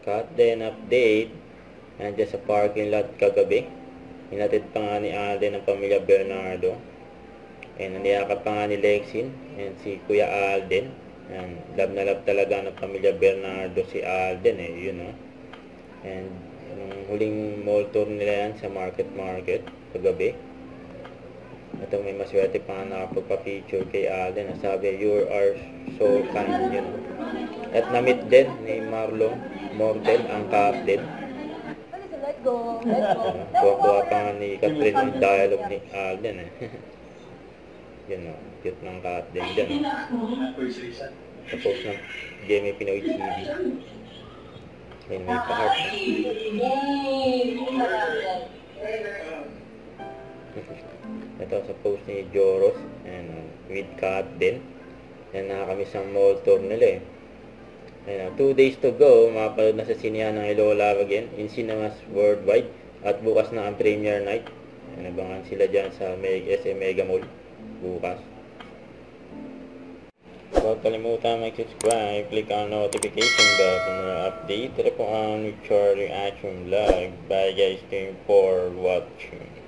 Cut then update. Nandiyan sa parking lot kagabi. Hinatid pa nga ni Alden ang pamilya Bernardo. And niyakap pa nga ni Lexin and si Kuya Alden. And love na love talaga ng pamilya Bernardo si Alden yun And yung huling mall tour nila yan sa market kagabi. Ito may maswerte pa nga nakapagpa-feature kay Alden. Sabi, you are so kind, yun. At na-meet din ni Marlon Mortel ang captain. Let go. Kuha pa nga ni Catherine ang dialogue ni Alden Yun cute ng captain dyan. Tapos ng Jamie Pinoy TV. Ayun, may pa-heart Ito sa post ni Joros and with Captain. Yan nakakamiss ang mall tour nila 2 days to go, mapanood na sa sinehan ng Hello Love Again in cinemas worldwide at bukas na ang premiere night. Abangan sila dyan sa SM Mega Mall bukas. Huwag kalimutan mag-subscribe, click ang notification bell for more update. Ito po ang Charlie Action Vlog. Bye guys, thank you for watching.